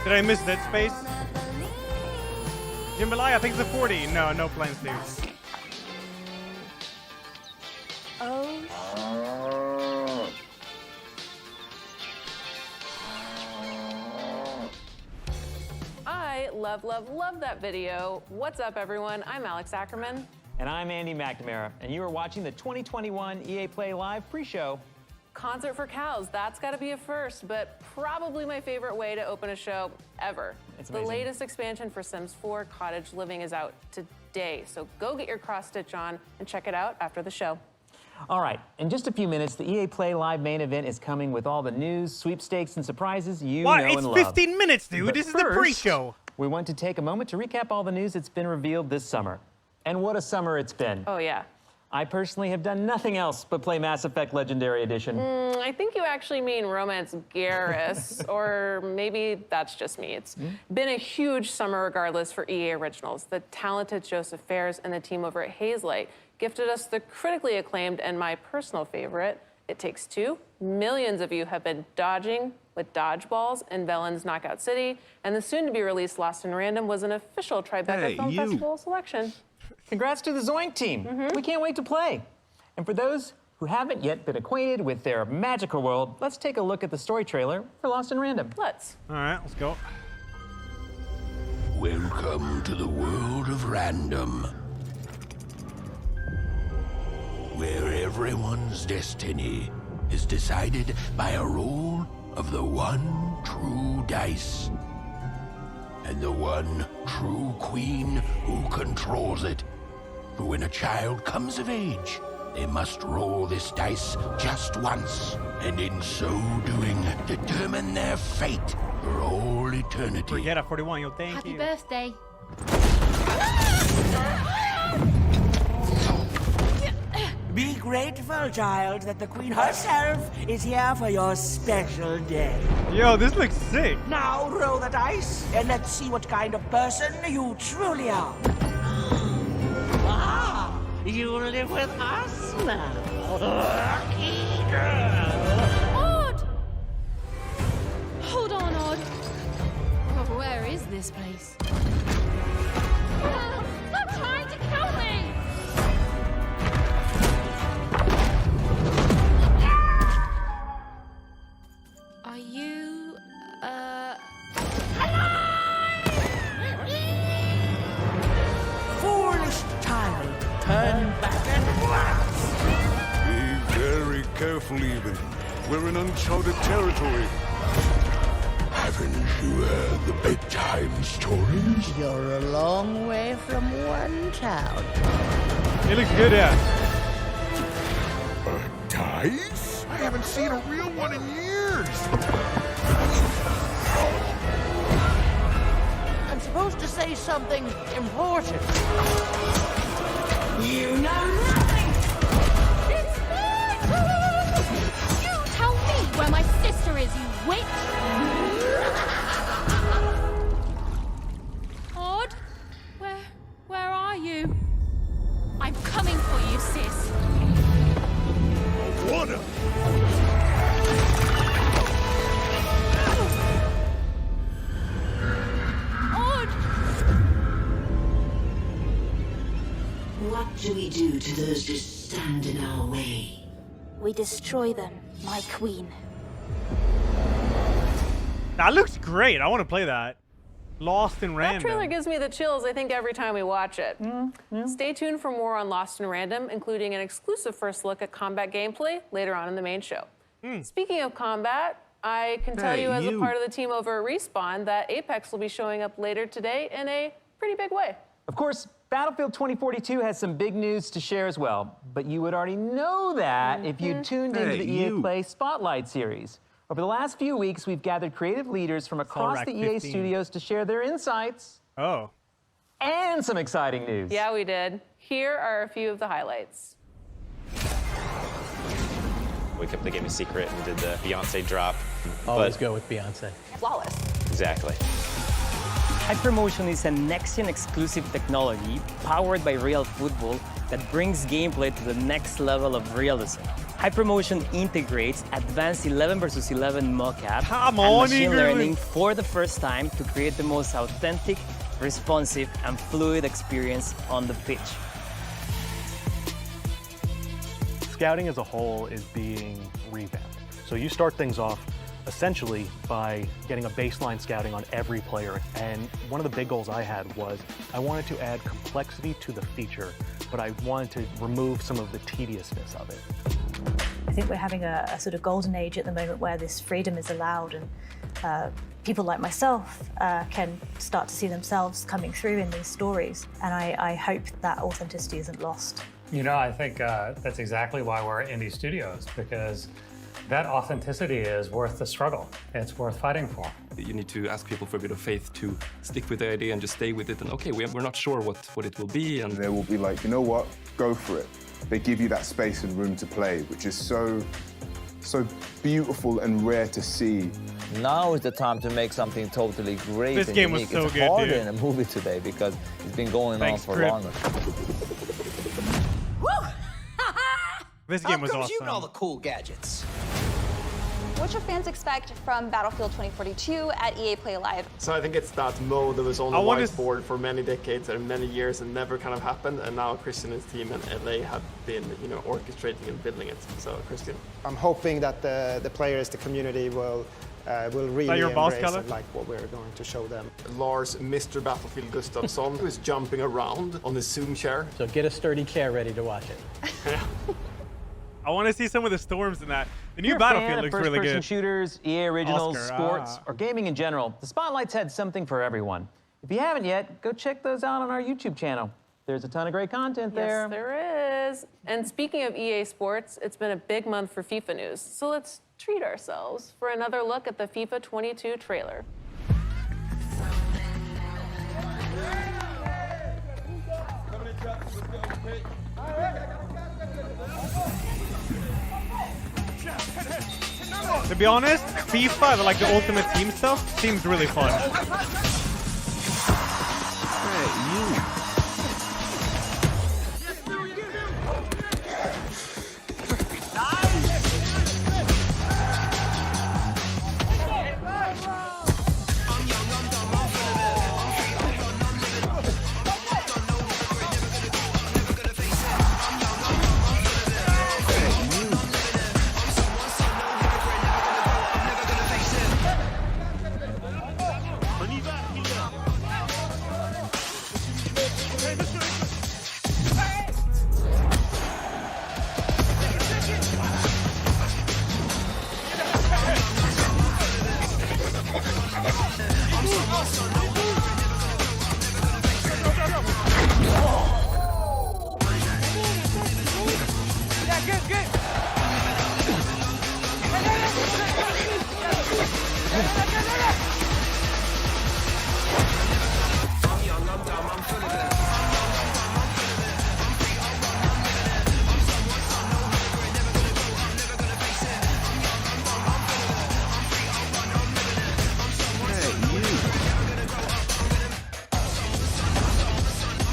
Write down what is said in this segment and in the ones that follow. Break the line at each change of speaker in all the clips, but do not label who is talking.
Did I miss Dead Space? Jambalaya, I think it's a 40. No, no planes, dude.
Oh.
I love that video. What's up, everyone? I'm Alex Ackerman.
And I'm Andy McNamara, and you are watching the 2021 EA Play Live pre-show.
Concert for cows, that's gotta be a first, but probably my favorite way to open a show ever.
It's
the
amazing.
latest expansion for Sims 4 Cottage Living is out today, so go get your cross-stitch on and check it out after the show.
All right, in just a few minutes, the EA Play Live main event is coming with all the news, sweepstakes, and surprises you know and love.
It's 15 minutes, dude.
But
This is
first,
the pre-show.
We want to take a moment to recap all the news that's been revealed this summer. And what a summer it's been.
Oh, yeah.
I personally have done nothing else but play Mass Effect Legendary Edition.
I think you actually mean Romance Garrus, or maybe that's just me. It's been a huge summer regardless for EA Originals. The talented Joseph Fares and the team over at Hazelight gifted us the critically acclaimed and my personal favorite, It Takes Two. Millions of you have been dodging with dodgeballs in Velen's Knockout City, and the soon-to-be-released Lost in Random was an official Tribeca Film Festival selection.
Congrats to the Zoink team. We can't wait to play. And for those who haven't yet been acquainted with their magical world, let's take a look at the story trailer for Lost in Random.
Let's.
All right, let's go.
Welcome to the world of random, where everyone's destiny is decided by a roll of the one true dice. And the one true queen who controls it. For when a child comes of age, they must roll this dice just once, and in so doing, determine their fate for all eternity.
Forget a 41, yo, thank
Happy
you.
birthday.
Be grateful, child, that the Queen herself is here for your special day.
Yo, this looks sick.
Now roll the dice, and let's see what kind of person you truly are. Ah, you live with us now. Lucky girl.
Odd! Hold on, Odd. Oh, where is this place? Stop trying to kill me! Are you,
Foolish child, turn back and blast.
Be very careful, even. We're in uncharted territory.
Haven't you heard the bedtime stories?
You're a long way from one town.
It looks good, yeah.
Dice? I haven't seen a real one in years.
I'm supposed to say something important. You know nothing!
It's me! You tell me where my sister is, you witch! Odd? Where are you? I'm coming for you, sis.
Wanna?
Odd!
What do we do to those who stand in our way?
We destroy them, my queen.
That looks great. I want to play that. Lost in
That
Random.
trailer gives me the chills, I think, every time we watch it. Stay tuned for more on Lost in Random, including an exclusive first look at combat gameplay later on in the main show. Speaking of combat, I can tell you as a part of the team over at Respawn that Apex will be showing up later today in a pretty big way.
Of course, Battlefield 2042 has some big news to share as well, but you would already know that if you tuned into the EA Play Spotlight series. Over the last few weeks, we've gathered creative leaders from across the EA studios to share their insights.
Oh.
And some exciting news.
Yeah, we did. Here are a few of the highlights.
We kept the game a secret and did the Beyonce drop.
Always go with Beyonce.
Flawless.
Exactly.
Hypermotion is a next-gen exclusive technology powered by real football
that brings gameplay to the next level of realism. Hypermotion integrates advanced 11 versus 11 mocap and machine learning for the first time to create the most authentic, responsive, and fluid experience on the pitch.
Scouting as a whole is being revamped. So you start things off essentially by getting a baseline scouting on every player. And one of the big goals I had was I wanted to add complexity to the feature, but I wanted to remove some of the tediousness of it.
I think we're having a sort of golden age at the moment where this freedom is allowed, and people like myself can start to see themselves coming through in these stories. And I hope that authenticity isn't lost.
You know, I think that's exactly why we're at indie studios, because that authenticity is worth the struggle. It's worth fighting for.
You need to ask people for a bit of faith to stick with the idea and just stay with it. And okay, we're not sure what it will be. And
they will be like, you know what, go for it. They give you that space and room to play, which is so beautiful and rare to see.
Now is the time to make something totally great
This
and
game
unique.
was so
it's
good,
harder
dude.
in a movie today because it's been going on for
Crip.
longer.
This game was
How come
awesome.
you know the cool gadgets?
What should fans expect from Battlefield 2042 at EA Play Live?
So I think it's that mode that was on the
I wanna
whiteboard for many decades and many years and never kind of happened. And now Christian and his team and LA have been, orchestrating and building it. So Christian.
I'm hoping that the players, the community will really
your boss
embrace
color?
and like what we're going to show them.
Lars, Mr. Battlefield Gustafsson, who is jumping around on his Zoom chair.
So get a sturdy chair ready to watch it.
I want to see some of the storms in that. The
If
new
you're a fan
Battlefield
of
looks really
first-person
good.
shooters, EA Originals,
Oscar,
sports, or gaming in general, the Spotlight's had something for everyone. If you haven't yet, go check those out on our YouTube channel. There's a ton of great content there.
Yes, there is. And speaking of EA Sports, it's been a big month for FIFA news. So let's treat ourselves for another look at the FIFA 22 trailer.
To be honest, FIFA, like the Ultimate Team stuff, seems really fun.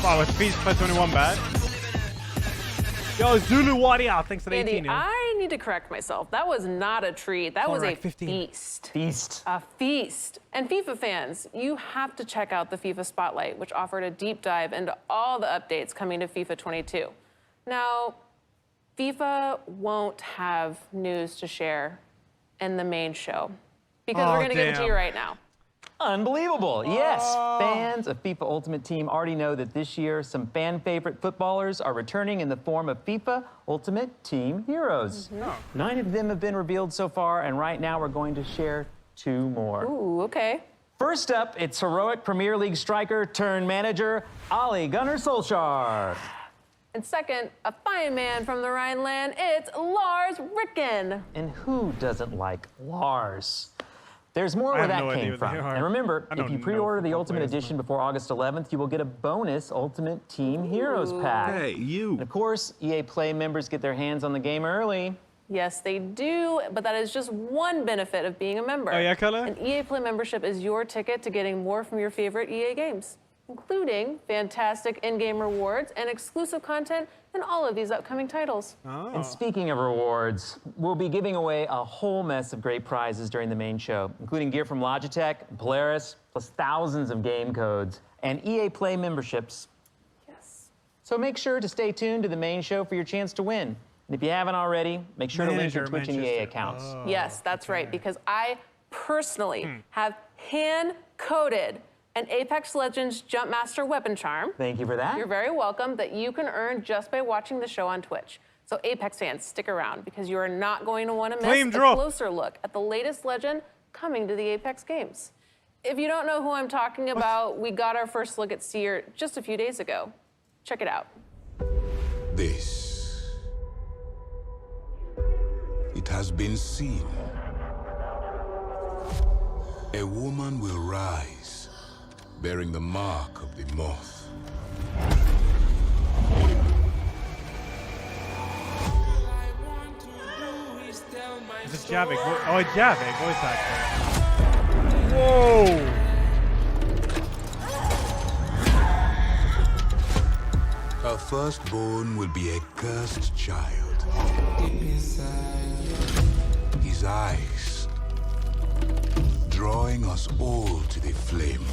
Wow, is FIFA 21 bad? Yo, Zulu Warrior, thanks for the 18.
Andy, I need to correct myself. That was not a treat. That was a
15.
feast. A feast. And FIFA fans, you have to check out the FIFA Spotlight, which offered a deep dive into all the updates coming to FIFA 22. Now, FIFA won't have news to share in the main show because we're going to give it to you right now.
Unbelievable. Yes, fans of FIFA Ultimate Team already know that this year some fan favorite footballers are returning in the form of FIFA Ultimate Team Heroes. 9 of them have been revealed so far, and right now we're going to share 2 more.
Ooh, okay.
First up, it's heroic Premier League striker turned manager Ole Gunnar Solskjaer.
And second, a fine man from the Rhineland, it's Lars Ricken.
And who doesn't like Lars? There's more where that came from. And remember, if you pre-order the Ultimate Edition before August 11th, you will get a bonus Ultimate Team Heroes pack.
Hey, you.
And of course, EA Play members get their hands on the game early.
Yes, they do, but that is just one benefit of being a member.
Oh, yeah, Kala?
An EA Play membership is your ticket to getting more from your favorite EA games. including fantastic in-game rewards and exclusive content in all of these upcoming titles.
And speaking of rewards, we'll be giving away a whole mess of great prizes during the main show, including gear from Logitech, Polaris, plus thousands of game codes and EA Play memberships.
Yes.
So make sure to stay tuned to the main show for your chance to win. And if you haven't already, make sure to link your Twitch and EA accounts.
Yes, that's right, because I personally have hand-coded an Apex Legends Jumpmaster weapon charm.
Thank you for that.
You're very welcome, that you can earn just by watching the show on Twitch. So Apex fans, stick around, because you are not going to want to miss a closer look at the latest legend coming to the Apex games. If you don't know who I'm talking about, we got our first look at Seer just a few days ago. Check it out.
This. It has been seen. A woman will rise, bearing the mark of the moth.
Is it Javik? Oh, it's Javik, voice actor. Whoa!
Her firstborn will be a cursed child. His eyes drawing us all to the flame.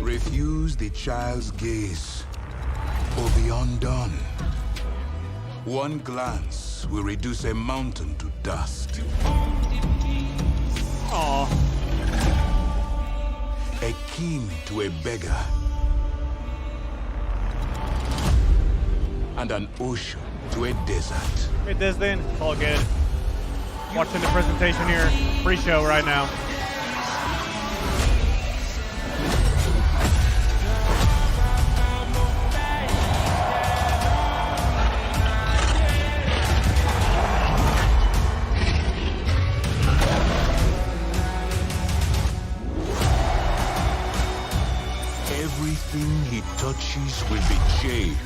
Refuse the child's gaze or be undone. One glance will reduce a mountain to dust.
Aww.
A king to a beggar. And an ocean to a desert.
Hey, Disney, all good. Watching the presentation here, pre-show right now.
Everything he touches will be changed.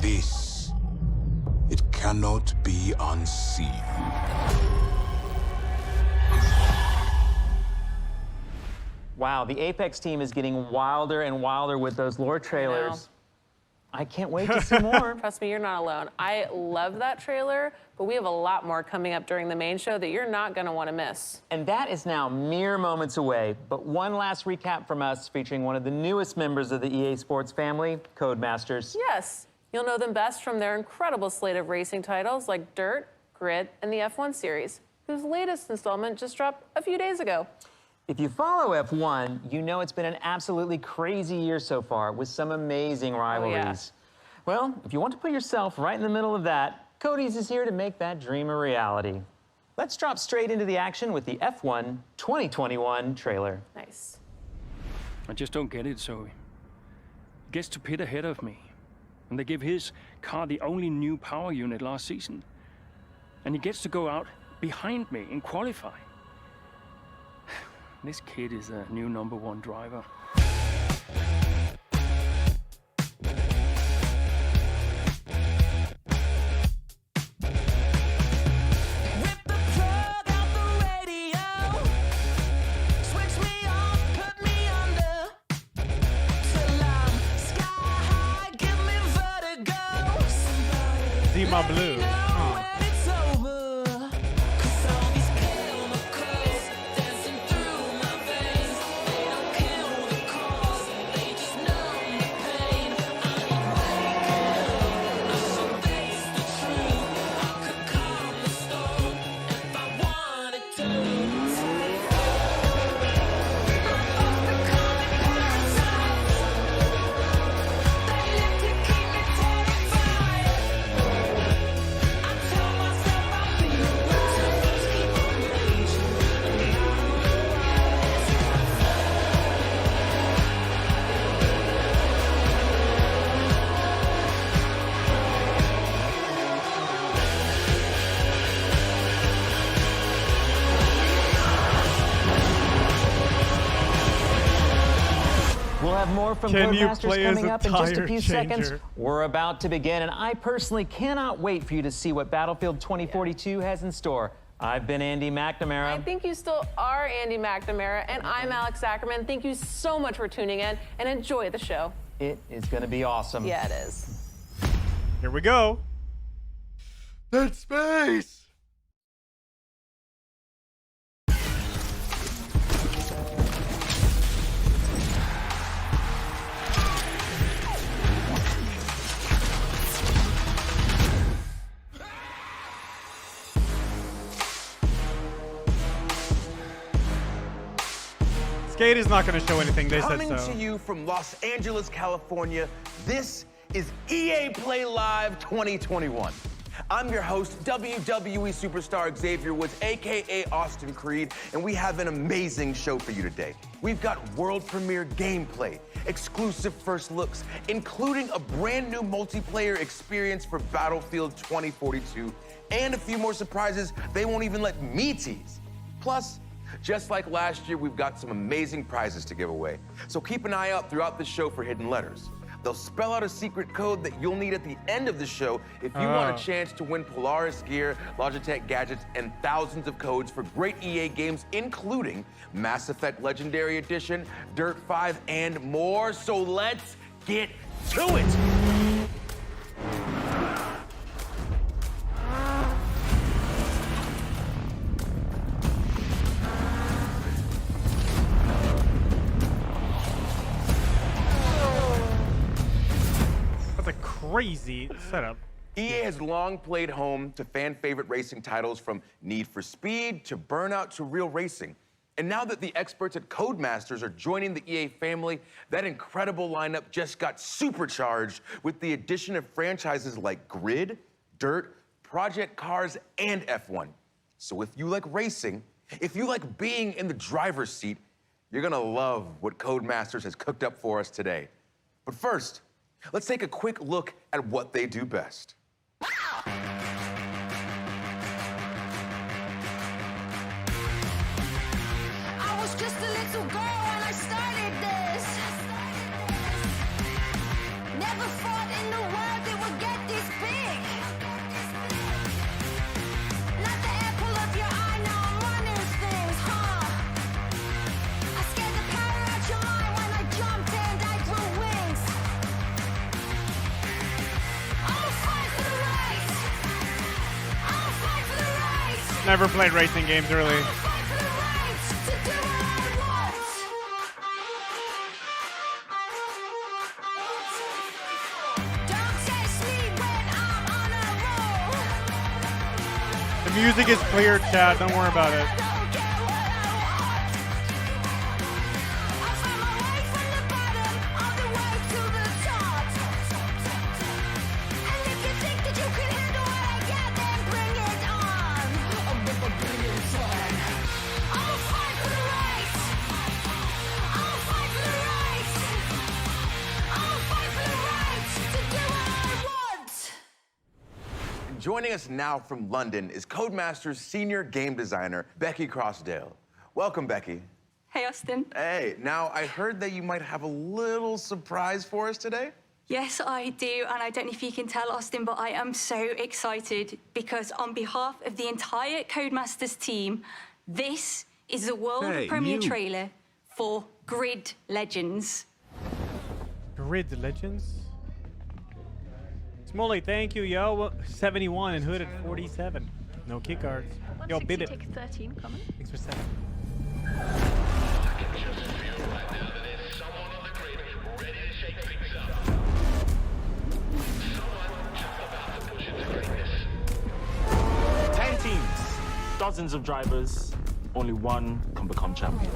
This, it cannot be unseen.
Wow, the Apex team is getting wilder and wilder with those lore trailers. I can't wait to see more.
Trust me, you're not alone. I love that trailer, but we have a lot more coming up during the main show that you're not going to want to miss.
And that is now mere moments away. But one last recap from us featuring one of the newest members of the EA Sports family, Codemasters.
Yes, you'll know them best from their incredible slate of racing titles like Dirt, Grid, and the F1 series, whose latest installment just dropped a few days ago.
If you follow F1, you know it's been an absolutely crazy year so far with some amazing rivalries. Well, if you want to put yourself right in the middle of that, Cody's is here to make that dream a reality. Let's drop straight into the action with the F1 2021 trailer.
Nice.
I just don't get it, Zoe. He gets to pit ahead of me, and they give his car the only new power unit last season. And he gets to go out behind me in qualifying. This kid is a new #1 driver.
Zima Blue.
More from Codemasters coming up in just a few seconds. We're about to begin, and I personally cannot wait for you to see what Battlefield 2042 has in store. I've been Andy McNamara.
I think you still are Andy McNamara, and I'm Alex Ackerman. Thank you so much for tuning in, and enjoy the show.
It is going to be awesome.
Yeah, it is.
Here we go.
Dead Space!
Skate is not going to show anything. They said
Coming
so.
to you from Los Angeles, California, this is EA Play Live 2021. I'm your host, WWE superstar Xavier Woods, aka Austin Creed, and we have an amazing show for you today. We've got world premiere gameplay, exclusive first looks, including a brand new multiplayer experience for Battlefield 2042, and a few more surprises they won't even let me tease. Plus, just like last year, we've got some amazing prizes to give away. So keep an eye out throughout the show for hidden letters. They'll spell out a secret code that you'll need at the end of the show if you want a chance to win Polaris gear, Logitech gadgets, and thousands of codes for great EA games, including Mass Effect Legendary Edition, Dirt 5, and more. So let's get to it.
Crazy setup.
EA has long played home to fan-favorite racing titles from Need for Speed to Burnout to Real Racing. And now that the experts at Codemasters are joining the EA family, that incredible lineup just got supercharged with the addition of franchises like Grid, Dirt, Project Cars, and F1. So if you like racing, if you like being in the driver's seat, you're gonna love what Codemasters has cooked up for us today. But first, let's take a quick look at what they do best.
I was just a little girl when I started this. Never thought in the world it would get this big. Not the apple of your eye, now I'm running things, huh? I scared the power out your mind when I jumped and I grew wings. I'ma fight for the race. I'ma fight for the race.
Never played racing games really. The music is clear, Chad. Don't worry about it.
Joining us now from London is Codemasters senior game designer, Becky Crossdale. Welcome, Becky.
Hey, Austin.
Hey, now I heard that you might have a little surprise for us today.
Yes, I do, and I don't know if you can tell, Austin, but I am so excited because on behalf of the entire Codemasters team, this is the world premiere trailer for Grid Legends.
Grid Legends? Smoley, thank you, yo. 71 and Hood at 47. No key cards. Yo, bid it.
13 coming.
Thanks for 7.
Dozens of drivers, only one can become champion.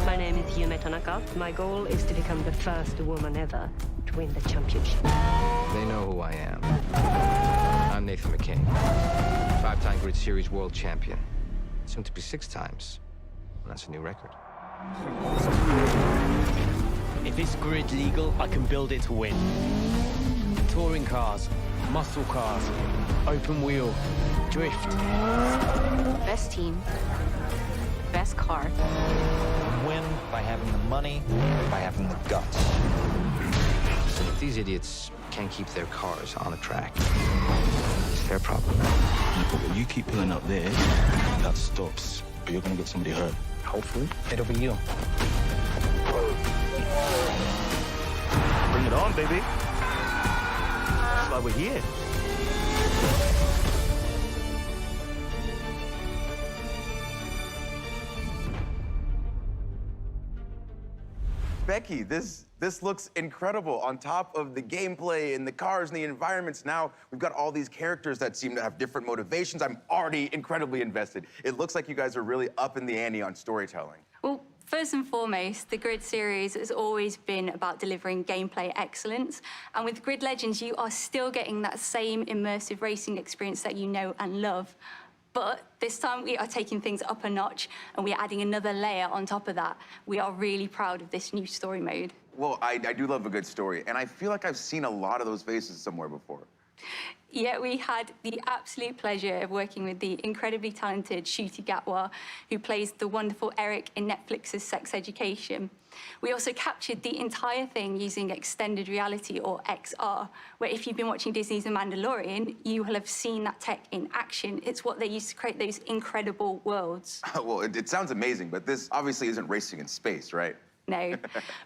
My name is Yume Tanaka. My goal is to become the first woman ever to win the championship.
They know who I am. I'm Nathan McKay, 5-time Grid Series world champion. Soon to be 6 times. That's a new record.
If it's grid legal, I can build it to win. Touring cars, muscle cars, open wheel, drift.
Best team, best car.
Win by having the money, by having the guts.
So if these idiots can't keep their cars on the track, it's their problem.
You keep pulling up there,
that stops, or you're gonna get somebody hurt. Hopefully, it'll be you.
Bring it on, baby. That's why we're here.
Becky, this looks incredible. On top of the gameplay and the cars and the environments, now we've got all these characters that seem to have different motivations. I'm already incredibly invested. It looks like you guys are really upping the ante on storytelling.
Well, first and foremost, the Grid series has always been about delivering gameplay excellence. And with Grid Legends, you are still getting that same immersive racing experience that you know and love. But this time we are taking things up a notch and we're adding another layer on top of that. We are really proud of this new story mode.
Well, I do love a good story, and I feel like I've seen a lot of those faces somewhere before.
Yeah, we had the absolute pleasure of working with the incredibly talented Ncuti Gatwa, who plays the wonderful Eric in Netflix's Sex Education. We also captured the entire thing using extended reality, or XR, where if you've been watching Disney's The Mandalorian, you will have seen that tech in action. It's what they used to create those incredible worlds.
Well, it sounds amazing, but this obviously isn't racing in space, right?
No.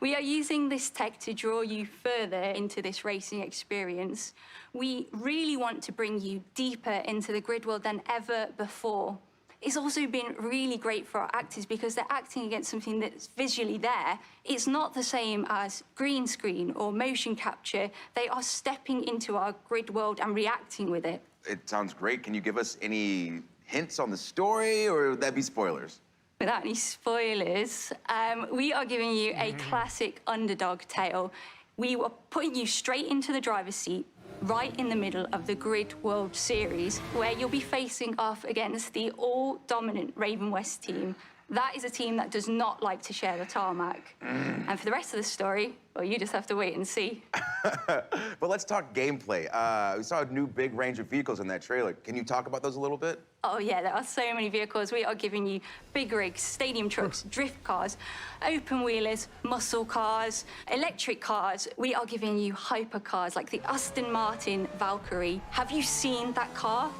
We are using this tech to draw you further into this racing experience. We really want to bring you deeper into the Grid world than ever before. It's also been really great for our actors because they're acting against something that's visually there. It's not the same as green screen or motion capture. They are stepping into our Grid world and reacting with it.
It sounds great. Can you give us any hints on the story, or would that be spoilers?
Without any spoilers, we are giving you a classic underdog tale. We were putting you straight into the driver's seat, right in the middle of the Grid World Series, where you'll be facing off against the all-dominant Raven West team. That is a team that does not like to share the tarmac. And for the rest of the story, well, you just have to wait and see.
But let's talk gameplay. We saw a new big range of vehicles in that trailer. Can you talk about those a little bit?
Oh, yeah, there are so many vehicles. We are giving you big rigs, stadium trucks, drift cars, open wheelers, muscle cars, electric cars. We are giving you hypercars like the Aston Martin Valkyrie. Have you seen that car?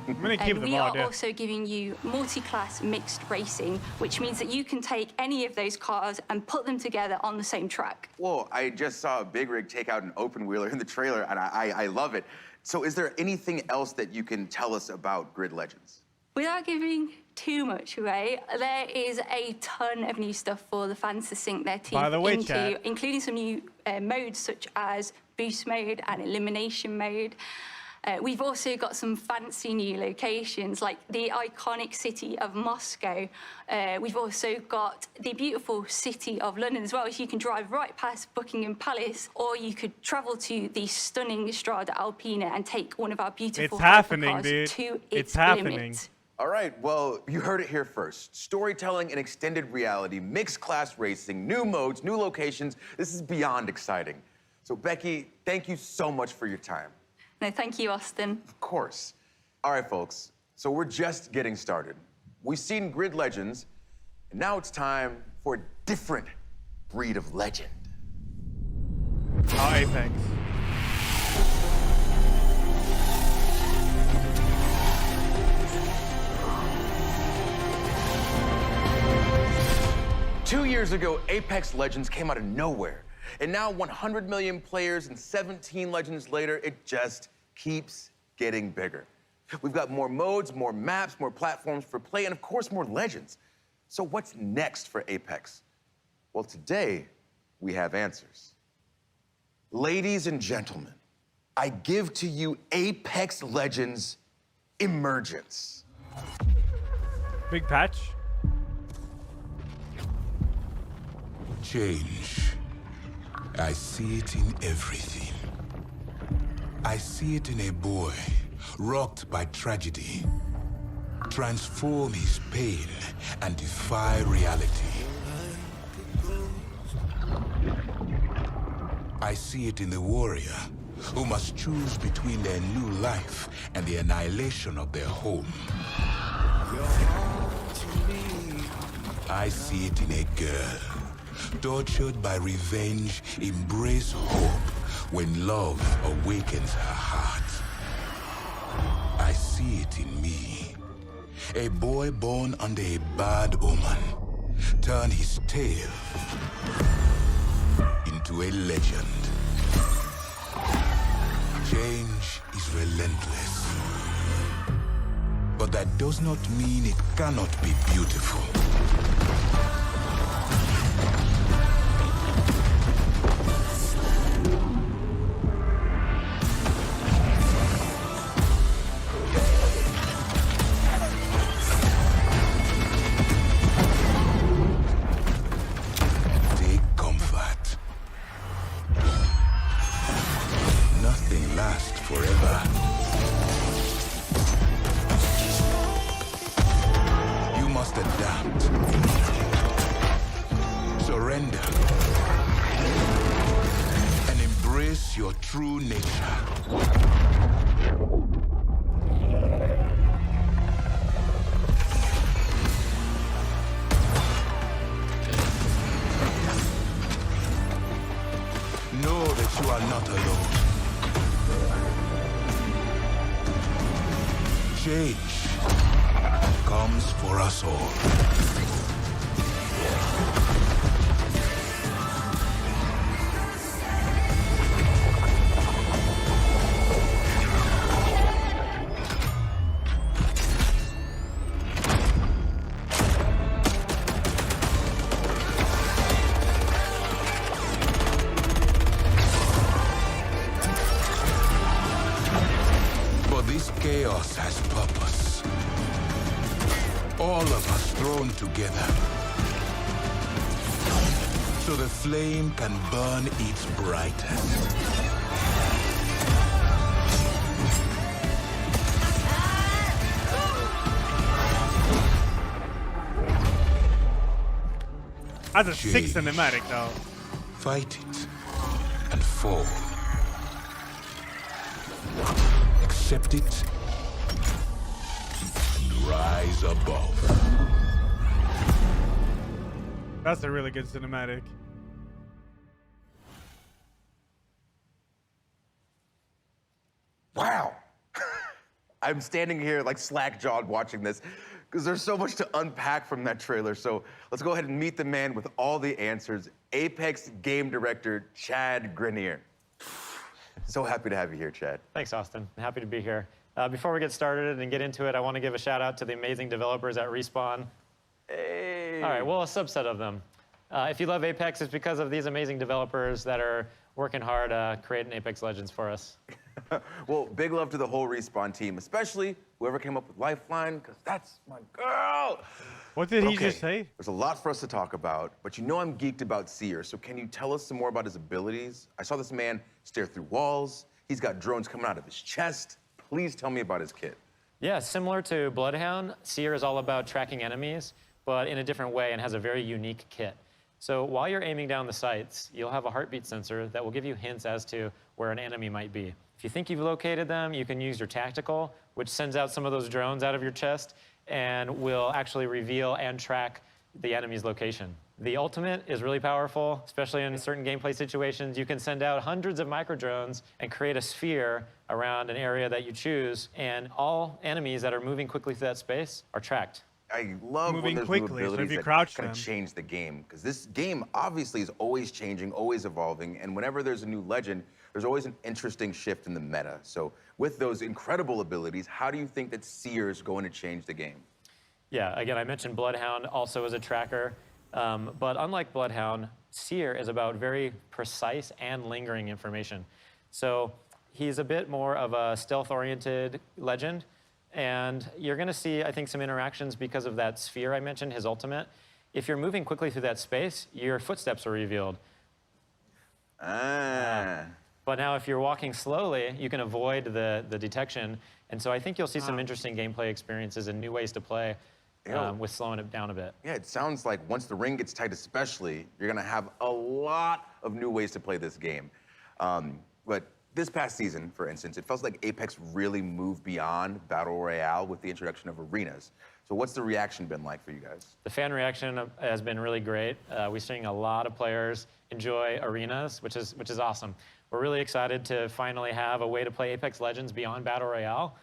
I'm gonna keep them
we
all,
are
yeah.
also giving you multi-class mixed racing, which means that you can take any of those cars and put them together on the same track.
Well, I just saw a big rig take out an open wheeler in the trailer, and I love it. So is there anything else that you can tell us about Grid Legends?
Without giving too much away, there is a ton of new stuff for the fans to sink their teeth
By the way,
into,
chat.
including some new modes such as boost mode and elimination mode. We've also got some fancy new locations like the iconic city of Moscow. We've also got the beautiful city of London as well, so you can drive right past Buckingham Palace, or you could travel to the stunning Strada Alpina and take one of our beautiful
It's happening,
hypercars
dude.
to
It's
its
happening.
limit.
All right, well, you heard it here first. Storytelling and extended reality, mixed class racing, new modes, new locations. This is beyond exciting. So Becky, thank you so much for your time.
No, thank you, Austin.
Of course. All right, folks, so we're just getting started. We've seen Grid Legends, and now it's time for a different breed of legend.
Oh, Apex.
Two years ago, Apex Legends came out of nowhere. And now 100 million players and 17 Legends later, it just keeps getting bigger. We've got more modes, more maps, more platforms for play, and of course, more Legends. So what's next for Apex? Well, today, we have answers. Ladies and gentlemen, I give to you Apex Legends Emergence.
Big patch.
Change. I see it in everything. I see it in a boy rocked by tragedy. Transform his pain and defy reality. I see it in the warrior who must choose between their new life and the annihilation of their home. I see it in a girl tortured by revenge, embrace hope when love awakens her heart. I see it in me, a boy born under a bad omen turned his tale into a legend. Change is relentless, but that does not mean it cannot be beautiful. Your true nature. Know that you are not alone. Change comes for us all. Chaos has purpose. All of us thrown together, so the flame can burn its brightest.
That's a sick cinematic, though.
Fight it and fall. Accept it and rise above.
That's a really good cinematic.
Wow. I'm standing here like slack-jawed watching this because there's so much to unpack from that trailer. So let's go ahead and meet the man with all the answers, Apex game director, Chad Grenier. So happy to have you here, Chad.
Thanks, Austin. Happy to be here. Before we get started and get into it, I want to give a shout out to the amazing developers at Respawn.
Hey.
All right, well, a subset of them. If you love Apex, it's because of these amazing developers that are working hard creating Apex Legends for us.
Well, big love to the whole Respawn team, especially whoever came up with Lifeline, because that's my girl.
What did he just say?
There's a lot for us to talk about, but you know I'm geeked about Seer, so can you tell us some more about his abilities? I saw this man stare through walls. He's got drones coming out of his chest. Please tell me about his kit.
Yeah, similar to Bloodhound, Seer is all about tracking enemies, but in a different way and has a very unique kit. So while you're aiming down the sights, you'll have a heartbeat sensor that will give you hints as to where an enemy might be. If you think you've located them, you can use your tactical, which sends out some of those drones out of your chest and will actually reveal and track the enemy's location. The ultimate is really powerful, especially in certain gameplay situations. You can send out hundreds of micro drones and create a sphere around an area that you choose, and all enemies that are moving quickly through that space are tracked.
I love
Moving
when there's
quickly,
new
so if
abilities
you
that
crouch
kind of
them.
change the game, because this game obviously is always changing, always evolving, and whenever there's a new legend, there's always an interesting shift in the meta. So with those incredible abilities, how do you think that Seer is going to change the game?
Yeah, again, I mentioned Bloodhound also as a tracker, but unlike Bloodhound, Seer is about very precise and lingering information. So he's a bit more of a stealth-oriented legend, and you're going to see, I think, some interactions because of that sphere I mentioned, his ultimate. If you're moving quickly through that space, your footsteps are revealed. But now if you're walking slowly, you can avoid the detection. And so I think you'll see some interesting gameplay experiences and new ways to play with slowing it down a bit.
Yeah, it sounds like once the ring gets tight especially, you're gonna have a lot of new ways to play this game. But this past season, for instance, it felt like Apex really moved beyond Battle Royale with the introduction of arenas. So what's the reaction been like for you guys?
The fan reaction has been really great. We're seeing a lot of players enjoy arenas, which is awesome. We're really excited to finally have a way to play Apex Legends beyond Battle Royale.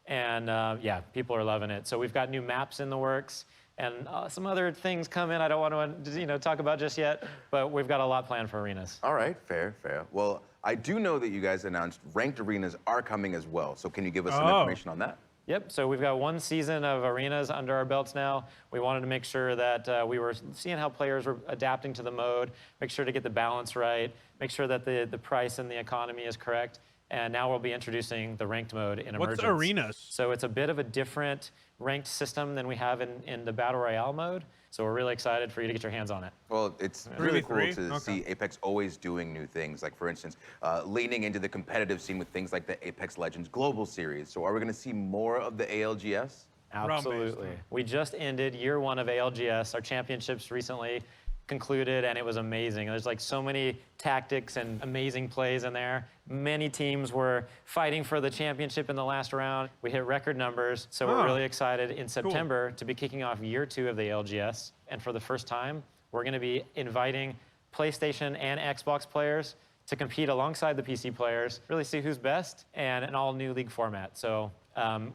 And yeah, people are loving it. So we've got new maps in the works and some other things coming I don't want to talk about just yet, but we've got a lot planned for arenas.
All right, fair. Well, I do know that you guys announced ranked arenas are coming as well. So can you give us some information on that?
Yep, so we've got 1 season of arenas under our belts now. We wanted to make sure that we were seeing how players were adapting to the mode, make sure to get the balance right, make sure that the price and the economy is correct. And now we'll be introducing the ranked mode in Emergence.
What's arenas?
So it's a bit of a different ranked system than we have in the Battle Royale mode. So we're really excited for you to get your hands on it.
Well, it's really cool to see Apex always doing new things. Like, for instance, leaning into the competitive scene with things like the Apex Legends Global Series. So are we going to see more of the ALGS?
Absolutely. We just ended year 1 of ALGS. Our championships recently concluded, and it was amazing. There's like so many tactics and amazing plays in there. Many teams were fighting for the championship in the last round. We hit record numbers, so we're really excited in September to be kicking off year 2 of the ALGS. And for the first time, we're gonna be inviting PlayStation and Xbox players to compete alongside the PC players, really see who's best, and an all-new league format. So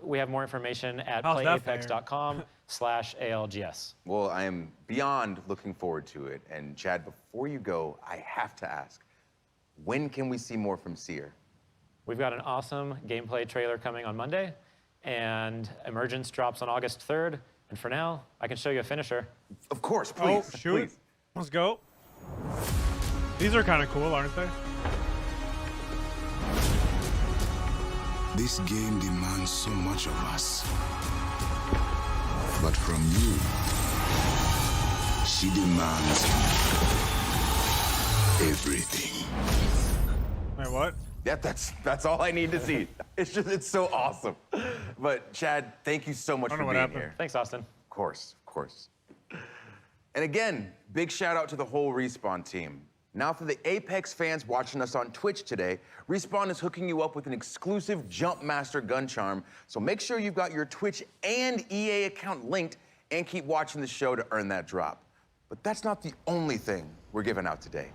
we have more information at playapex.com/ALGS.
Well, I am beyond looking forward to it. And Chad, before you go, I have to ask, when can we see more from Seer?
We've got an awesome gameplay trailer coming on Monday, and Emergence drops on August 3rd. And for now, I can show you a finisher.
Of course, please.
Oh, shoot. Please. Let's go. These are kind of cool, aren't they?
This game demands so much of us. But from you, she demands everything.
Wait, what?
Yeah, that's all I need to see. It's so awesome. But Chad, thank you so much for being here.
Thanks, Austin.
Of course. And again, big shout out to the whole Respawn team. Now for the Apex fans watching us on Twitch today, Respawn is hooking you up with an exclusive Jumpmaster gun charm, so make sure you've got your Twitch and EA account linked and keep watching the show to earn that drop. But that's not the only thing we're giving out today.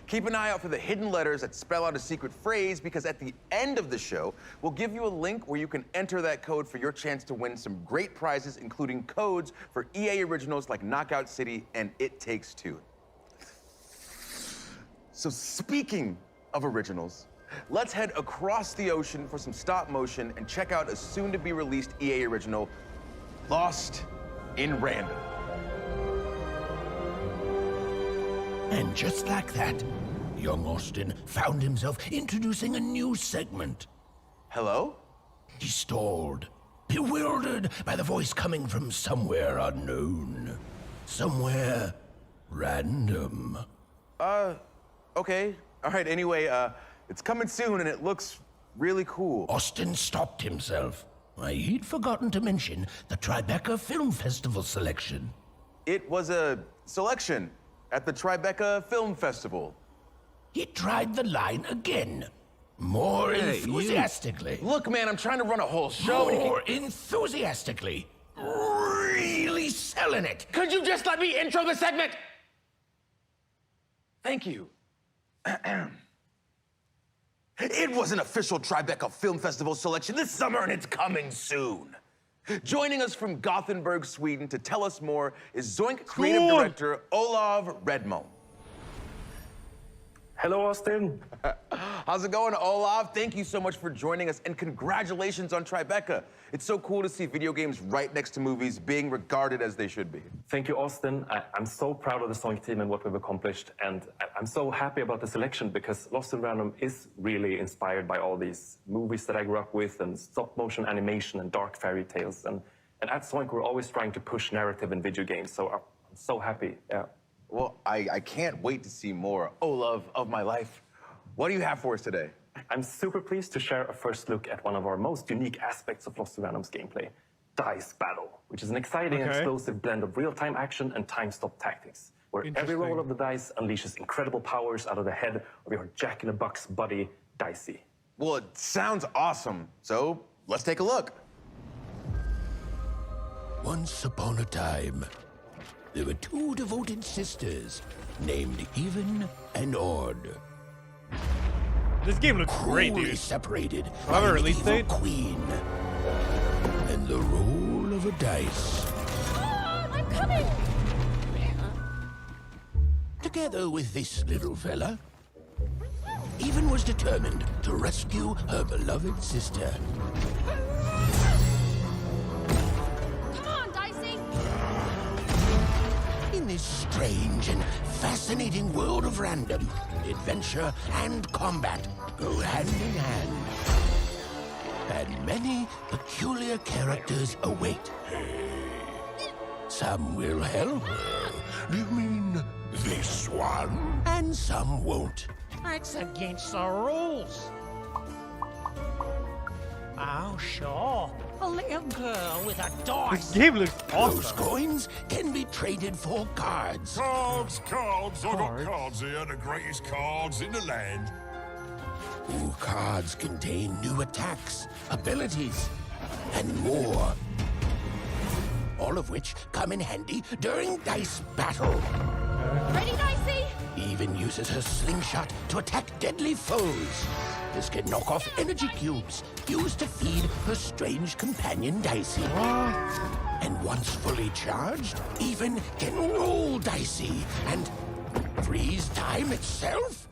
Keep an eye out for the hidden letters that spell out a secret phrase, because at the end of the show, we'll give you a link where you can enter that code for your chance to win some great prizes, including codes for EA originals like Knockout City and It Takes Two. So speaking of originals, let's head across the ocean for some stop motion and check out a soon-to-be-released EA original, Lost in Random.
And just like that, young Austin found himself introducing a new segment.
Hello?
He stalled, bewildered by the voice coming from somewhere unknown. Somewhere random.
Okay. All right, anyway, it's coming soon and it looks really cool.
Austin stopped himself. Why, he'd forgotten to mention the Tribeca Film Festival selection.
It was a selection at the Tribeca Film Festival.
He tried the line again. More enthusiastically.
Look, man, I'm trying to run a whole show.
More enthusiastically. Really selling it.
Could you just let me intro the segment? Thank you. It was an official Tribeca Film Festival selection this summer, and it's coming soon. Joining us from Gothenburg, Sweden to tell us more is Zoink creative director Olav Redmo.
Hello, Austin.
How's it going, Olav? Thank you so much for joining us, and congratulations on Tribeca. It's so cool to see video games right next to movies being regarded as they should be.
Thank you, Austin. I'm so proud of the Zoink team and what we've accomplished, and I'm so happy about the selection because Lost in Random is really inspired by all these movies that I grew up with and stop-motion animation and dark fairy tales. And at Zoink, we're always trying to push narrative in video games, so I'm so happy, yeah.
Well, I can't wait to see more. Olav of my life. What do you have for us today?
I'm super pleased to share a first look at one of our most unique aspects of Lost in Random's gameplay, Dice Battle, which is an exciting and explosive blend of real-time action and time-stop tactics, where every roll of the dice unleashes incredible powers out of the head of your jack-in-the-box buddy, Dicey.
Well, it sounds awesome, so let's take a look.
Once upon a time, there were two devoted sisters named Even and Odd.
This game looks great, dude.
Separated
Another
by an
release
evil
date?
queen. the roll of a dice.
I'm coming!
Together with this little fella, Even was determined to rescue her beloved sister.
Come on, Dicey!
In this strange and fascinating world of random, adventure and combat go hand in hand. And many peculiar characters await. Some will help her. Do you mean this one? And some won't.
That's against the rules. Oh, sure. A little girl with a dice.
This game looks awesome.
Those coins can be traded for cards.
Cards. I got cards here, the greatest cards in the land.
Ooh, cards contain new attacks, abilities, and more. All of which come in handy during dice battle.
Ready, Dicey?
Even uses her slingshot to attack deadly foes. This can knock off energy cubes used to feed her strange companion Dicey. And once fully charged, even can roll Dicey and freeze time itself.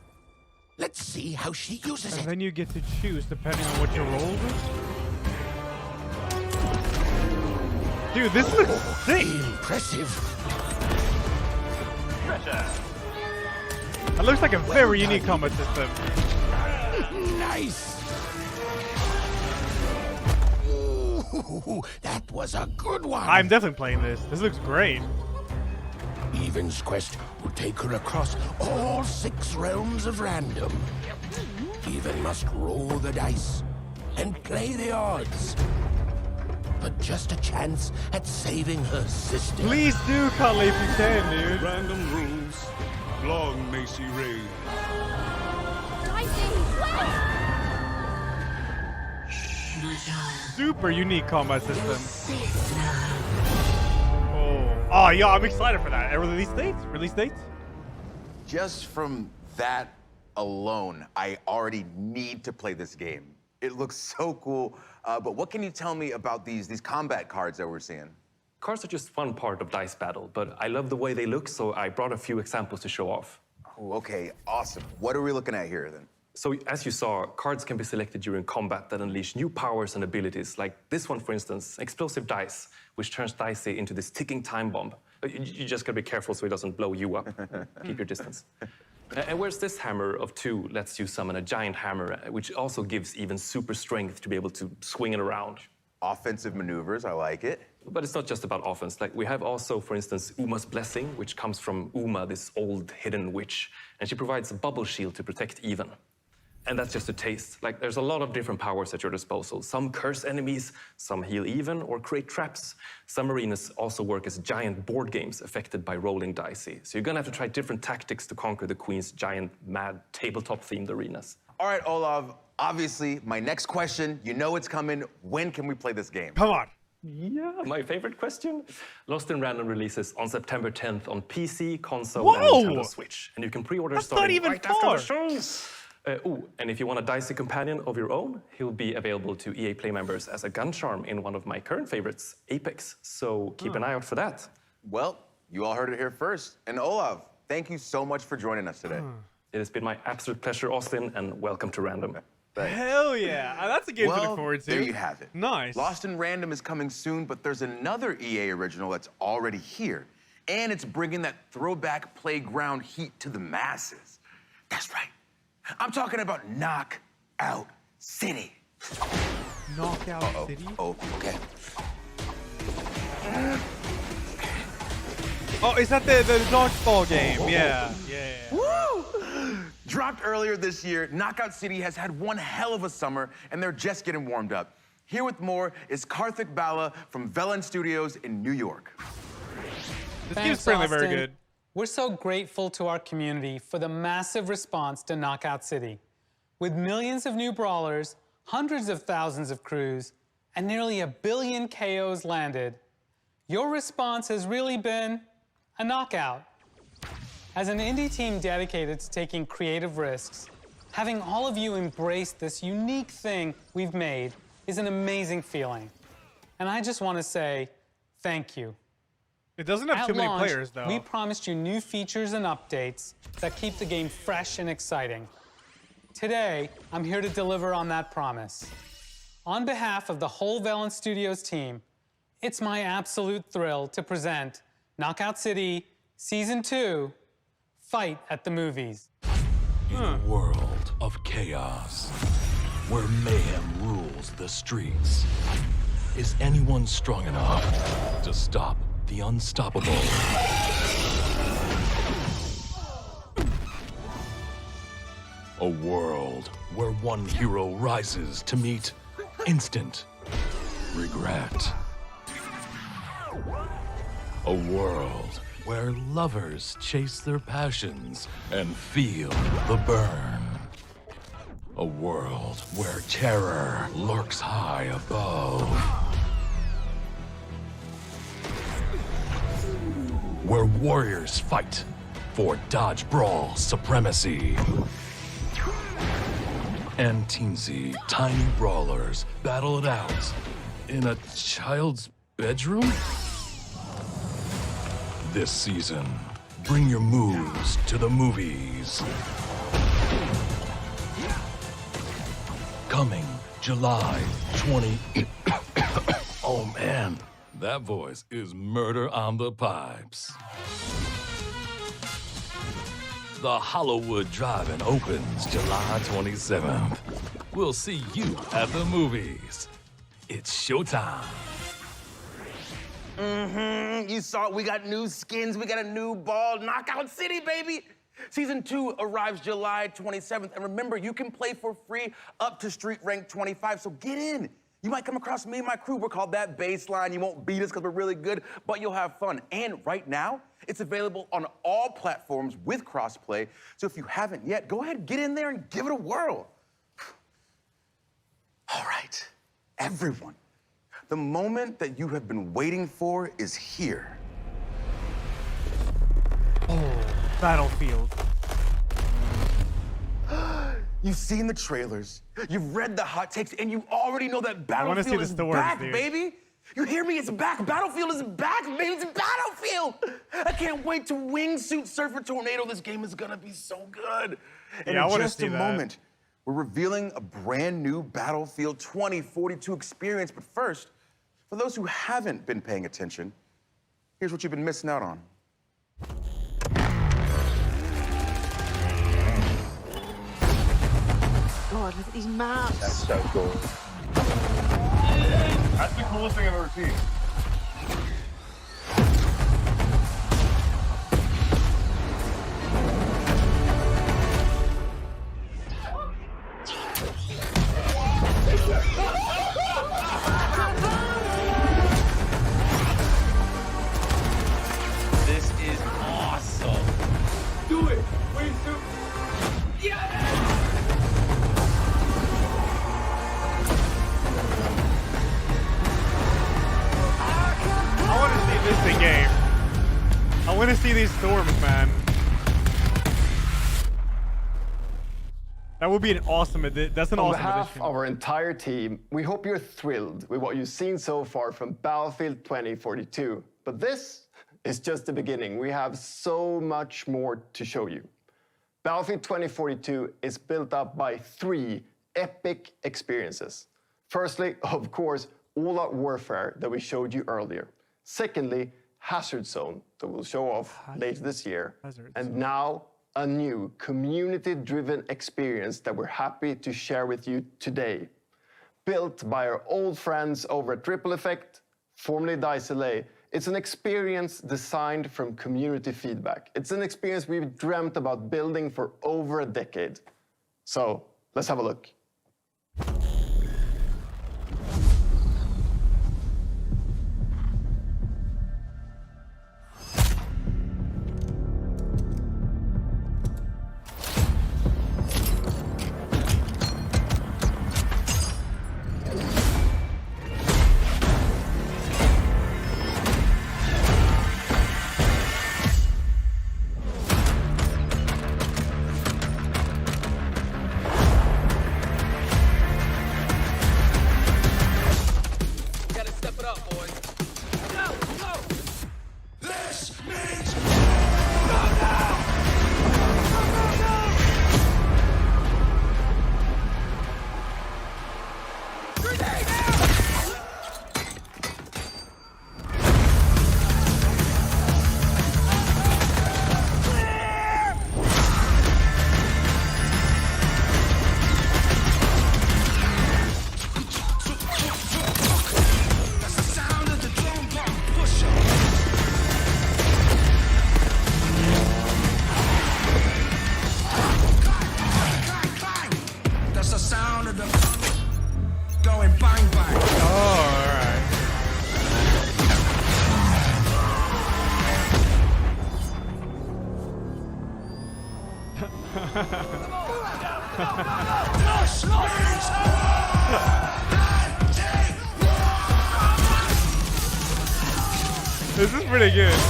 Let's see how she uses it.
And then you get to choose depending on what you roll with. Dude, this looks sick.
Impressive.
It looks like a very unique combat system.
Nice. Ooh, that was a good one.
I'm definitely playing this. This looks great.
Even's quest will take her across all 6 realms of random. Even must roll the dice and play the odds. But just a chance at saving her sister.
Please do, Cully, if you can, dude.
Random rules. Long may she reign.
Super unique combat system. Oh, yeah, I'm excited for that. Release dates? Release dates?
Just from that alone, I already need to play this game. It looks so cool. But what can you tell me about these combat cards that we're seeing?
Cards are just one part of dice battle, but I love the way they look, so I brought a few examples to show off.
Oh, okay, awesome. What are we looking at here then?
So as you saw, cards can be selected during combat that unleash new powers and abilities, like this one, for instance, Explosive Dice, which turns Dicey into this ticking time bomb. You just gotta be careful so it doesn't blow you up. Keep your distance. And whereas this hammer of 2 lets you summon a giant hammer, which also gives even super strength to be able to swing it around.
Offensive maneuvers, I like it.
But it's not just about offense. Like we have also, for instance, Uma's Blessing, which comes from Uma, this old hidden witch. And she provides a bubble shield to protect Even. And that's just a taste. Like there's a lot of different powers at your disposal. Some curse enemies, some heal Even or create traps. Some arenas also work as giant board games affected by rolling dicey. So you're gonna have to try different tactics to conquer the Queen's giant, mad, tabletop-themed arenas.
All right, Olav, obviously, my next question, you know it's coming. When can we play this game?
Come on.
Yeah. My favorite question? Lost in Random releases on September 10th on PC, console,
Whoa!
and Nintendo Switch. And you can pre-order
That's
starting
not even
right
far.
after the show. And if you want a dicey companion of your own, he'll be available to EA Play members as a gun charm in one of my current favorites, Apex. So keep an eye out for that.
Well, you all heard it here first. And Olav, thank you so much for joining us today.
It has been my absolute pleasure, Austin, and welcome to Random.
Hell yeah. That's a game to look forward to.
There you have it.
Nice.
Lost in Random is coming soon, but there's another EA original that's already here. And it's bringing that throwback playground heat to the masses. That's right. I'm talking about Knockout City.
Knockout City?
Oh, okay.
Oh, is that the dodgeball game? Yeah.
Woo! Dropped earlier this year, Knockout City has had one hell of a summer, and they're just getting warmed up. Here with more is Karthik Bala from Velen Studios in New York.
This game's apparently very
Austin.
good.
We're so grateful to our community for the massive response to Knockout City. With millions of new brawlers, hundreds of thousands of crews, and nearly 1 billion KOs landed, your response has really been a knockout. As an indie team dedicated to taking creative risks, having all of you embrace this unique thing we've made is an amazing feeling. and I just want to say thank you.
It doesn't have too many players, though.
We promised you new features and updates that keep the game fresh and exciting. Today, I'm here to deliver on that promise. On behalf of the whole Valen Studios team, it's my absolute thrill to present Knockout City Season 2, Fight at the Movies.
In a world of chaos, where mayhem rules the streets, is anyone strong enough to stop the unstoppable? A world where one hero rises to meet instant regret. A world where lovers chase their passions and feel the burn. A world where terror lurks high above. Where warriors fight for dodge brawl supremacy. And teensy tiny brawlers battle it out in a child's bedroom? This season, bring your moves to the movies. Coming July 20. Oh man, that voice is murder on the pipes. The Hollywood Drive-In opens July 27th. We'll see you at the movies. It's showtime.
You saw it. We got new skins. We got a new ball. Knockout City, baby. Season 2 arrives July 27th. And remember, you can play for free up to Street Rank 25, so get in. You might come across me and my crew. We're called That Baseline. You won't beat us because we're really good, but you'll have fun. And right now, it's available on all platforms with crossplay. So if you haven't yet, go ahead, get in there and give it a whirl. All right, everyone. The moment that you have been waiting for is here.
Oh, Battlefield.
You've seen the trailers, you've read the hot takes, and you already know that Battlefield is back, baby. You hear me? It's back. Battlefield is back, baby. It's Battlefield. I can't wait to wingsuit surf a tornado. This game is gonna be so good. And
Yeah, I
in
wanna
just
see
a
that.
moment, we're revealing a brand new Battlefield 2042 experience. But first, for those who haven't been paying attention, here's what you've been missing out on.
God, look at these maps.
That's so cool.
That's the coolest thing I've ever seen.
This is awesome.
Do it. Wait, do. Yeah.
I want to see this big game. I want to see these storms, man. That would be an awesome edition. That's an
On
awesome
behalf
edition.
of our entire team, we hope you're thrilled with what you've seen so far from Battlefield 2042. But this is just the beginning. We have so much more to show you. Battlefield 2042 is built up by 3 epic experiences. Firstly, of course, all-out warfare that we showed you earlier. Secondly, Hazard Zone that we'll show off later this year. And now, a new community-driven experience that we're happy to share with you today. Built by our old friends over at Triple Effect, formerly DICE LA, it's an experience designed from community feedback. It's an experience we've dreamt about building for over a decade. So, let's have a look.
It's the sound of the going bang bang.
Oh, all right. This is pretty good.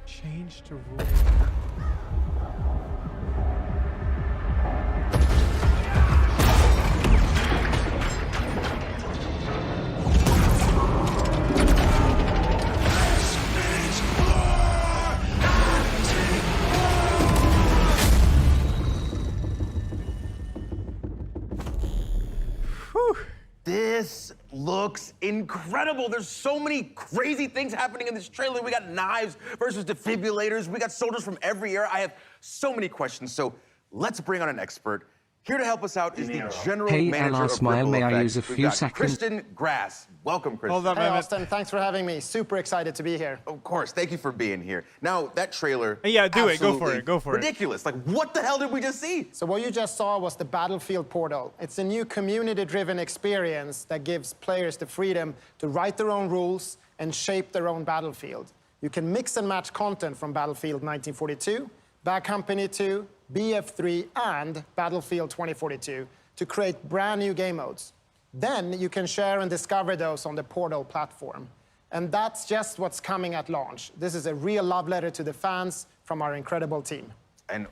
Change to rule.
This looks incredible. There's so many crazy things happening in this trailer. We got knives versus defibrillators. We got soldiers from every era. I have so many questions, so let's bring on an expert. Here to help us out is the general manager of Ripple
may I
Effects.
use a
We've
few
got
seconds?
Kristen Grass. Welcome, Kristen.
Hold on,
Hey, Austin, thanks for having me. Super excited to be here.
Of course, thank you for being here. Now, that trailer.
Yeah, do it. Go for
absolutely
it. Go for it.
ridiculous. Like, what the hell did we just see?
So what you just saw was the Battlefield portal. It's a new community-driven experience that gives players the freedom to write their own rules and shape their own battlefield. You can mix and match content from Battlefield 1942, Bad Company 2, BF3, and Battlefield 2042 to create brand new game modes. Then you can share and discover those on the Portal platform. And that's just what's coming at launch. This is a real love letter to the fans from our incredible team.
And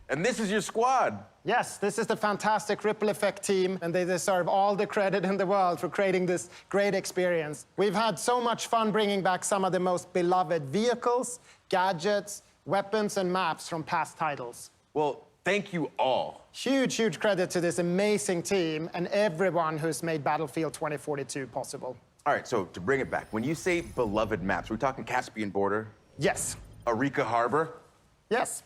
and this is your squad.
Yes, this is the fantastic Ripple Effect team, and they deserve all the credit in the world for creating this great experience. We've had so much fun bringing back some of the most beloved vehicles, gadgets, weapons, and maps from past titles.
Well, thank you all.
Huge, huge credit to this amazing team and everyone who's made Battlefield 2042 possible.
All right, so to bring it back, when you say beloved maps, we're talking Caspian Border?
Yes.
Arica Harbor?
Yes.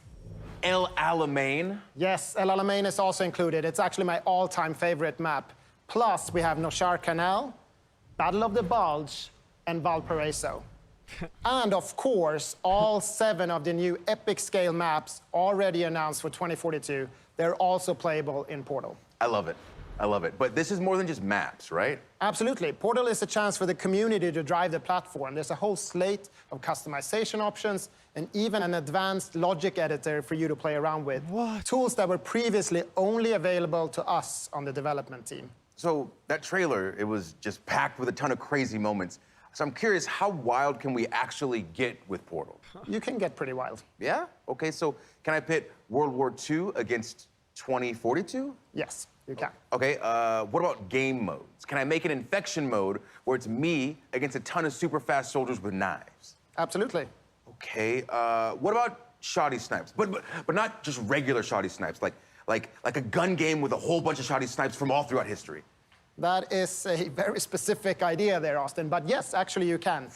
El Alamein?
Yes, El Alamein is also included. It's actually my all-time favorite map. Plus, we have Noshar Canal, Battle of the Bulge, and Valparaiso. And of course, all 7 of the new epic scale maps already announced for 2042, they're also playable in Portal.
I love it. I love it. But this is more than just maps, right?
Absolutely. Portal is a chance for the community to drive the platform. There's a whole slate of customization options and even an advanced logic editor for you to play around with. What? Tools that were previously only available to us on the development team.
So that trailer, it was just packed with a ton of crazy moments. So I'm curious, how wild can we actually get with Portal?
You can get pretty wild.
Yeah? Okay, so can I pit World War II against 2042?
Yes, you can.
Okay, what about game modes? Can I make an infection mode where it's me against a ton of super fast soldiers with knives?
Absolutely.
Okay, what about shoddy snipes? But not just regular shoddy snipes, like a gun game with a whole bunch of shoddy snipes from all throughout history.
That is a very specific idea there, Austin, but yes, actually you can.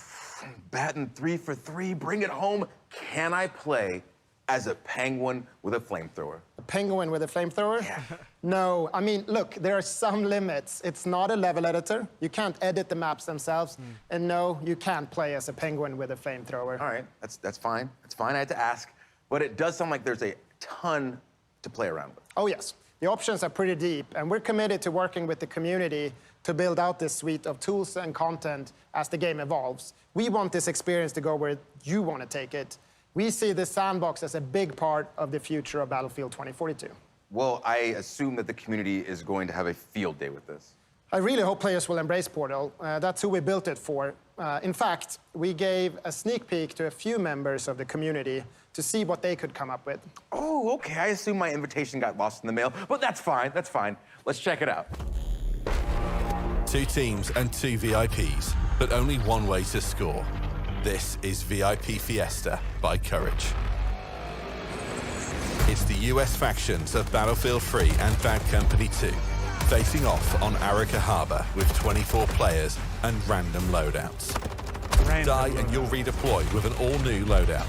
Batting 3 for 3, bring it home. Can I play as a penguin with a flamethrower?
A penguin with a flamethrower? Yeah. No, I mean, look, there are some limits. It's not a level editor. You can't edit the maps themselves. And no, you can't play as a penguin with a flamethrower.
All right, that's fine. That's fine, I had to ask. But it does sound like there's a ton to play around with.
Oh, yes. The options are pretty deep, and we're committed to working with the community to build out this suite of tools and content as the game evolves. We want this experience to go where you want to take it. We see this sandbox as a big part of the future of Battlefield 2042.
Well, I assume that the community is going to have a field day with this.
I really hope players will embrace Portal. That's who we built it for. In fact, we gave a sneak peek to a few members of the community to see what they could come up with.
Oh, okay. I assume my invitation got lost in the mail, but that's fine. That's fine. Let's check it out.
2 teams and 2 VIPs.
but only one way to score. This is VIP Fiesta by Courage. It's the US factions of Battlefield 3 and Bad Company 2, facing off on Arica Harbor with 24 players and random loadouts. Die and you'll redeploy with an all-new loadout.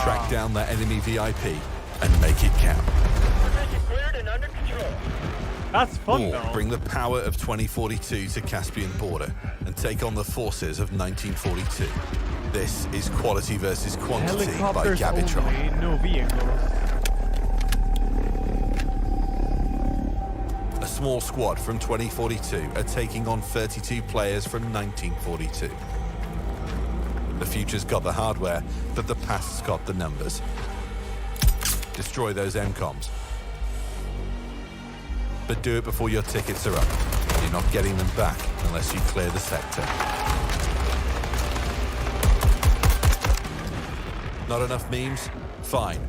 Track down that enemy VIP and make it count.
That's fun,
Or
though.
bring the power of 2042 to Caspian border and take on the forces of 1942. This is quality versus quantity by
Helicopters
Gabitron.
only, no vehicles.
A small squad from 2042 are taking on 32 players from 1942. The future's got the hardware, but the past's got the numbers. Destroy those MCOMs. But do it before your tickets are up. You're not getting them back unless you clear the sector. Not enough memes? Fine.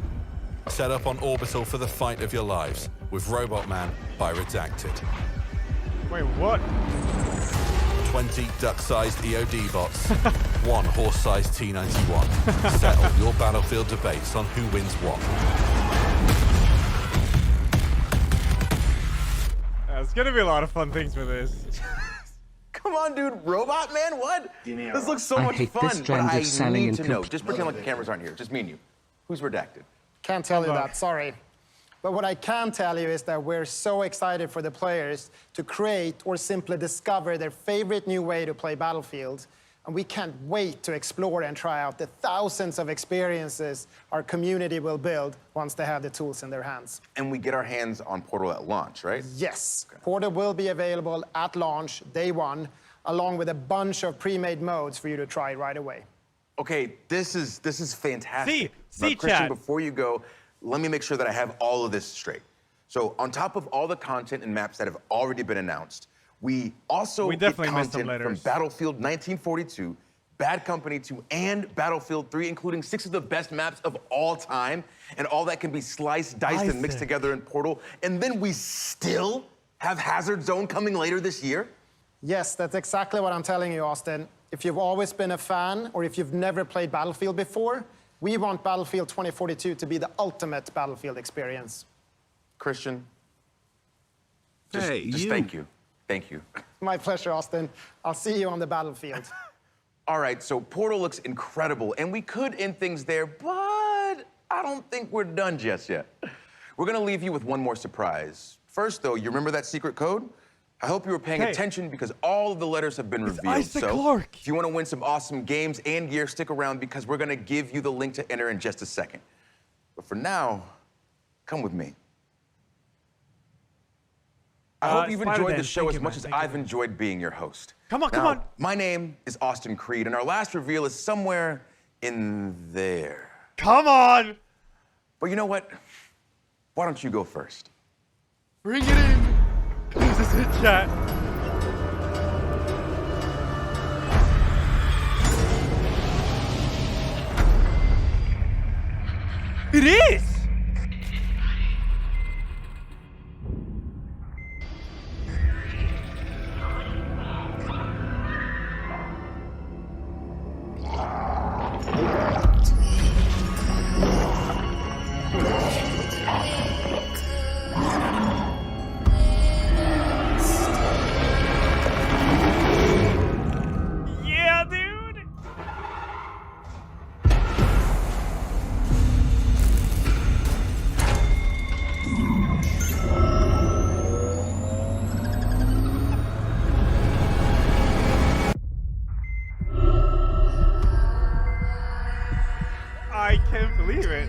Set up on Orbital for the fight of your lives with Robot Man by Redacted.
Wait, what?
20 duck-sized EOD bots, 1 horse-sized T-91. Settle your Battlefield debates on who wins what.
There's gonna be a lot of fun things with this.
Come on, dude. Robot Man, what? This looks so much fun, but I need to know. Just pretend like the cameras aren't here. Just me and you. Who's Redacted?
Can't tell you that, sorry. But what I can tell you is that we're so excited for the players to create or simply discover their favorite new way to play Battlefield. And we can't wait to explore and try out the thousands of experiences our community will build once they have the tools in their hands.
And we get our hands on Portal at launch, right?
Yes. Okay. Portal will be available at launch, day one, along with a bunch of pre-made modes for you to try right away.
Okay, this is fantastic.
See,
Christian,
Chad.
before you go, let me make sure that I have all of this straight. So on top of all the content and maps that have already been announced, we also get content from Battlefield 1942, Bad Company 2, and Battlefield 3, including 6 of the best maps of all time, and all that can be sliced, diced, and mixed together in Portal. And then we still have Hazard Zone coming later this year?
Yes, that's exactly what I'm telling you, Austin. If you've always been a fan, or if you've never played Battlefield before, we want Battlefield 2042 to be the ultimate Battlefield experience.
Christian, just thank you. Thank you.
My pleasure, Austin. I'll see you on the battlefield.
All right, so Portal looks incredible, and we could end things there, but I don't think we're done just yet. We're gonna leave you with one more surprise. First, though, you remember that secret code? I hope you were paying attention because all of the letters have been revealed.
Isaac Clarke.
If you want to win some awesome games and gear, stick around because we're gonna give you the link to enter in just a second. But for now, come with me. I hope you've enjoyed the show as much as I've enjoyed being your host.
Come on, come on.
My name is Austin Creed, and our last reveal is somewhere in there.
Come on!
But you know what? Why don't you go first?
Bring it in! This is it, chat. It is! Yeah, dude! I can't believe it.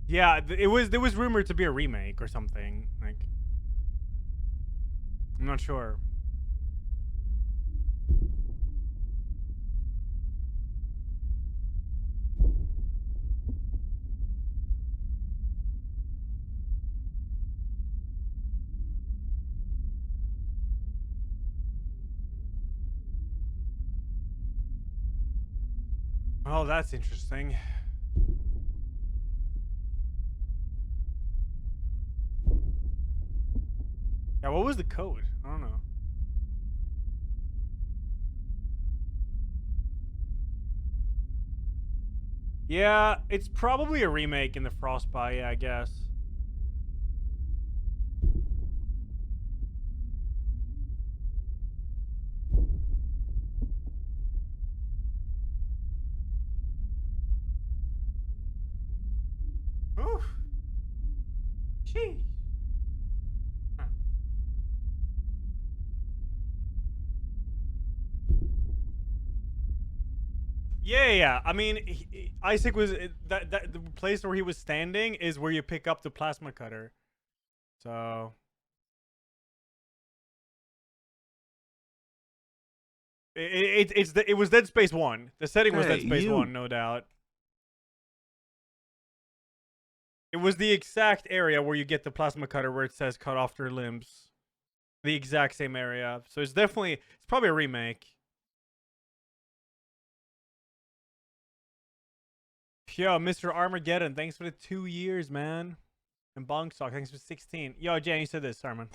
Yeah, there was rumored to be a remake or something. Like, I'm not sure. Oh, that's interesting. Yeah, what was the code? I don't know. Yeah, it's probably a remake in the Frostbite, yeah, I guess. Oof. Sheesh. Yeah. I mean, Isaac was that the place where he was standing is where you pick up the plasma cutter. So it was Dead Space 1. The setting was Dead Space 1, no doubt. It was the exact area where you get the plasma cutter where it says cut off their limbs. The exact same area. So it's probably a remake. Yo, Mr. Armageddon, thanks for the 2 years, man. And Bongsock, thanks for 16. Yo, Jan, you said this, Sarman.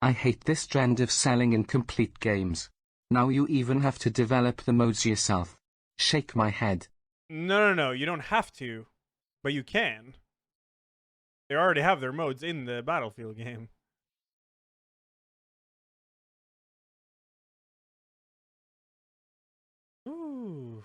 I hate this trend of selling incomplete games. Now you even have to develop the modes yourself. Shake my head.
No. You don't have to, but you can. They already have their modes in the Battlefield game. Ooh.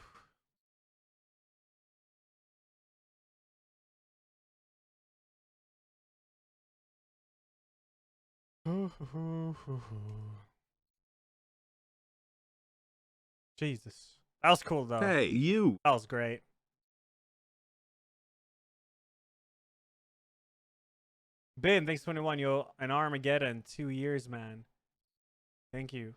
Jesus. That was cool, though.
Hey, you.
That was great. Ben, thanks 21, yo. An Armageddon, 2 years, man. Thank you.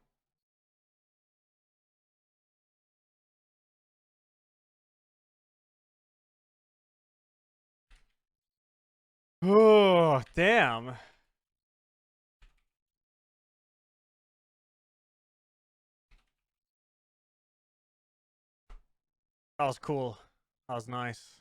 Oh, damn. That was cool. That was nice.